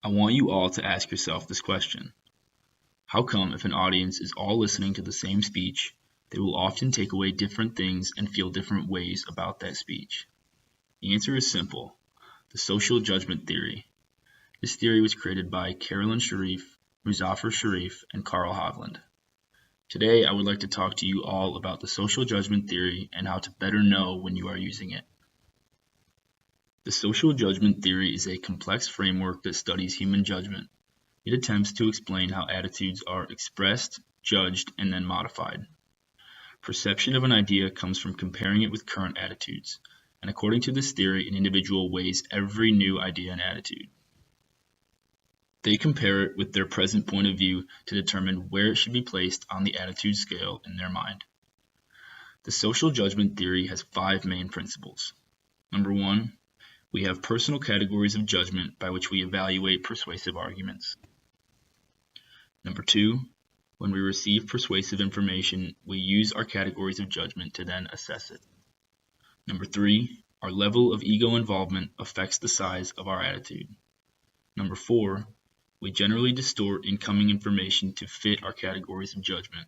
I want you all to ask yourself this question. How come if an audience is all listening to the same speech, they will often take away different things and feel different ways about that speech? The answer is simple: the social judgment theory. This theory was created by Carolyn Sharif, Muzaffar Sharif, and Carl Hovland. Today, I would like to talk to you all about the social judgment theory and how to better know when you are using it. The social judgment theory is a complex framework that studies human judgment. It attempts to explain how attitudes are expressed, judged, and then modified. Perception of an idea comes from comparing it with current attitudes, and according to this theory, an individual weighs every new idea and attitude. They compare it with their present point of view to determine where it should be placed on the attitude scale in their mind. The social judgment theory has 5 main principles. Number 1, we have personal categories of judgment by which we evaluate persuasive arguments. Number 2, when we receive persuasive information, we use our categories of judgment to then assess it. Number 3, our level of ego involvement affects the size of our attitude. Number 4, we generally distort incoming information to fit our categories of judgment.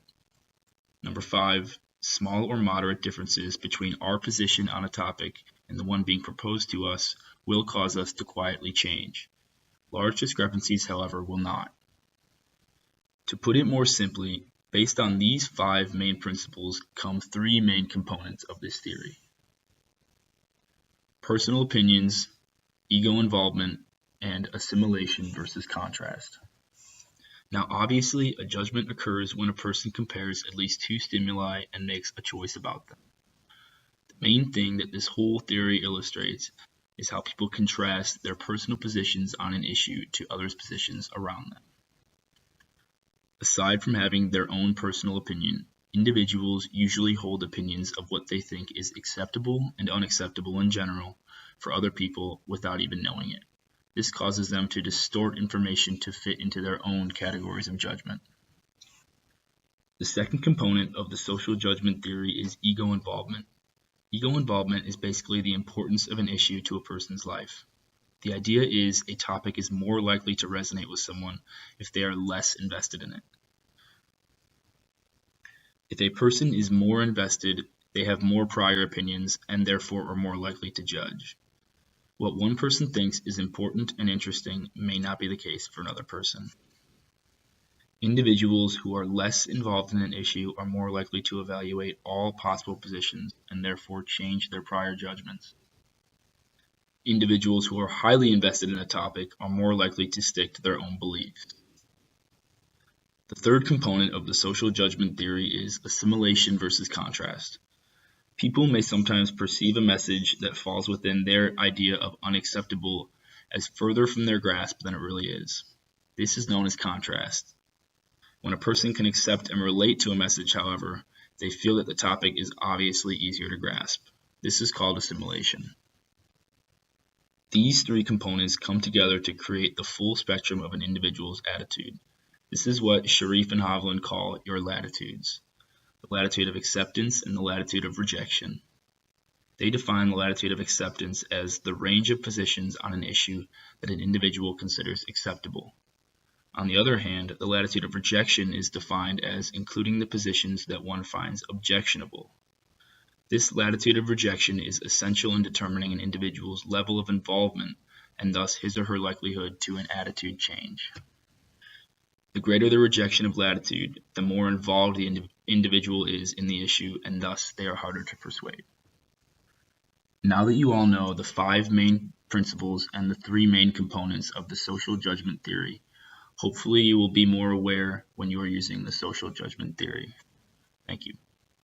Number 5, small or moderate differences between our position on a topic and the one being proposed to us will cause us to quietly change. Large discrepancies, however, will not. To put it more simply, based on these 5 main principles come 3 main components of this theory: personal opinions, ego involvement, and assimilation versus contrast. Now, obviously, a judgment occurs when a person compares at least 2 stimuli and makes a choice about them. The main thing that this whole theory illustrates is how people contrast their personal positions on an issue to others' positions around them. Aside from having their own personal opinion, individuals usually hold opinions of what they think is acceptable and unacceptable in general for other people without even knowing it. This causes them to distort information to fit into their own categories of judgment. The second component of the social judgment theory is ego involvement. Ego involvement is basically the importance of an issue to a person's life. The idea is a topic is more likely to resonate with someone if they are less invested in it. If a person is more invested, they have more prior opinions and therefore are more likely to judge. What one person thinks is important and interesting may not be the case for another person. Individuals who are less involved in an issue are more likely to evaluate all possible positions and therefore change their prior judgments. Individuals who are highly invested in a topic are more likely to stick to their own beliefs. The third component of the social judgment theory is assimilation versus contrast. People may sometimes perceive a message that falls within their idea of unacceptable as further from their grasp than it really is. This is known as contrast. When a person can accept and relate to a message, however, they feel that the topic is obviously easier to grasp. This is called assimilation. These 3 components come together to create the full spectrum of an individual's attitude. This is what Sharif and Hovland call your latitudes: the latitude of acceptance and the latitude of rejection. They define the latitude of acceptance as the range of positions on an issue that an individual considers acceptable. On the other hand, the latitude of rejection is defined as including the positions that one finds objectionable. This latitude of rejection is essential in determining an individual's level of involvement and thus his or her likelihood to an attitude change. The greater the rejection of latitude, the more involved the individual is in the issue, and thus they are harder to persuade. Now that you all know the 5 main principles and the 3 main components of the social judgment theory, hopefully you will be more aware when you are using the social judgment theory. Thank you.